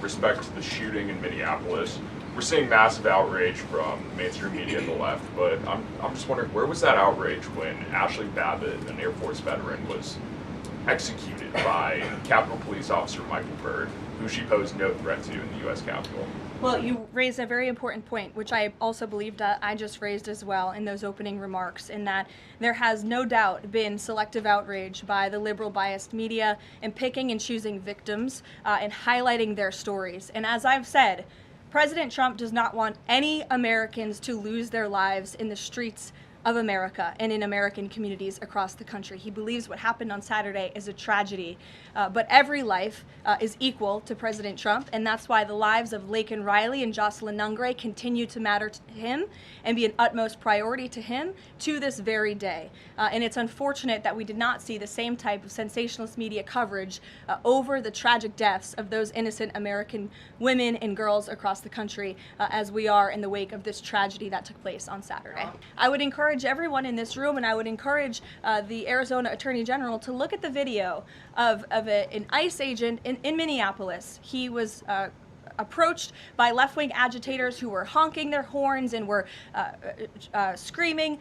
respect to the shooting in Minneapolis. We're seeing massive outrage from mainstream media and the left, but I'm just wondering, where was that outrage when Ashley Babbitt, an Air Force veteran, was executed by Capitol Police Officer Michael Byrd, who she posed no threat to in the U.S. Capitol? Well, you raised a very important point, which I also believed I just raised as well in those opening remarks, in that there has no doubt been selective outrage by the liberal biased media in picking and choosing victims and highlighting their stories. And as I've said, President Trump does not want any Americans to lose their lives in the streets of America and in American communities across the country. He believes what happened on Saturday is a tragedy, but every life is equal to President Trump, and that's why the lives of Laken Riley and Jocelyn Nungray continue to matter to him and be an utmost priority to him to this very day. And it's unfortunate that we did not see the same type of sensationalist media coverage over the tragic deaths of those innocent American women and girls across the country as we are in the wake of this tragedy that took place on Saturday. I would encourage everyone in this room, and I would encourage the Arizona Attorney General to look at the video of an ICE agent in Minneapolis. He was approached by left-wing agitators who were honking their horns and were screaming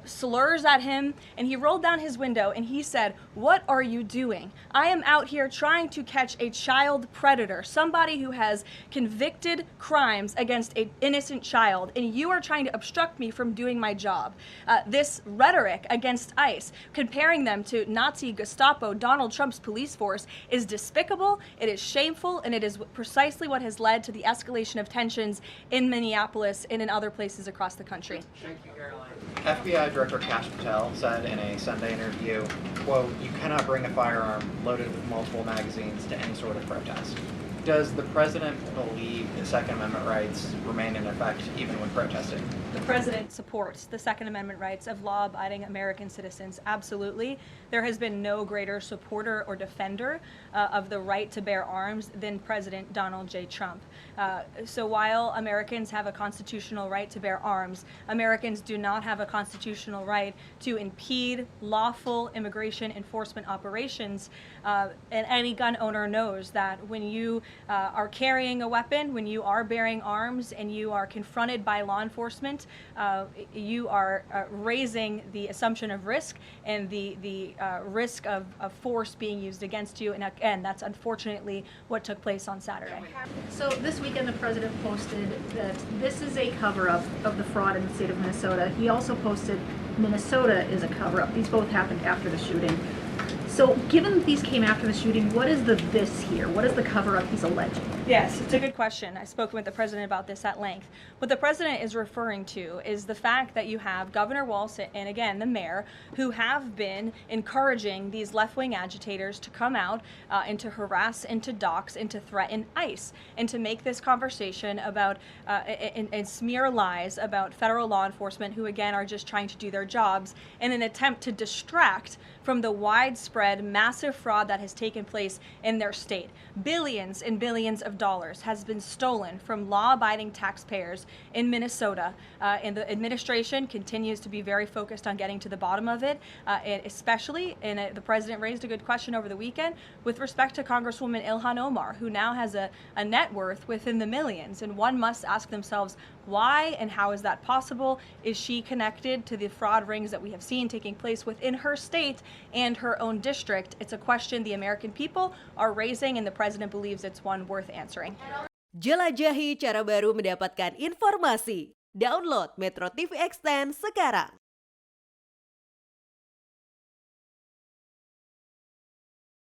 slurs at him, and he rolled down his window and he said, "What are you doing? I am out here trying to catch a child predator, somebody who has convicted crimes against an innocent child, and you are trying to obstruct me from doing my job." This rhetoric against ICE, comparing them to Nazi Gestapo, Donald Trump's police force, is despicable, it is shameful, and it is precisely what has led to the escalation of tensions in Minneapolis and in other places across the country. Thank you, Caroline. FBI Director Kash Patel said in a Sunday interview, quote, "You cannot bring a firearm loaded with multiple magazines to any sort of protest." Does the president believe the Second Amendment rights remain in effect even when protesting? The president supports the Second Amendment rights of law-abiding American citizens, absolutely. There has been no greater supporter or defender of the right to bear arms than President Donald J. Trump. So while Americans have a constitutional right to bear arms, Americans do not have a constitutional right to impede lawful immigration enforcement operations. And any gun owner knows that when you are carrying a weapon, when you are bearing arms, and you are confronted by law enforcement, you are raising the assumption of risk and the risk of force being used against you. And again, that's unfortunately what took place on Saturday. So this weekend the president posted that this is a cover-up of the fraud in the state of Minnesota. He also posted Minnesota is a cover-up. These both happened after the shooting. So given that these came after the shooting, what is the this here? What is the cover-up he's alleging? Yes, it's a good question. I've spoken with the president about this at length. What the president is referring to is the fact that you have Governor Walz and, again, the mayor, who have been encouraging these left-wing agitators to come out and to harass and to dox and to threaten ICE and to make this conversation about and smear lies about federal law enforcement who, again, are just trying to do their jobs in an attempt to distract from the widespread, massive fraud that has taken place in their state. Billions and billions of dollars has been stolen from law-abiding taxpayers in Minnesota, and the administration continues to be very focused on getting to the bottom of it, and especially, and the president raised a good question over the weekend, with respect to Congresswoman Ilhan Omar, who now has a net worth within the millions, and one must ask themselves, why and how is that possible? Is she connected to the fraud rings that we have seen taking place within her state and her own district? It's a question the American people are raising, and the president believes it's one worth answering. Jelajahi cara baru mendapatkan informasi. Download Metro TV Extend sekarang.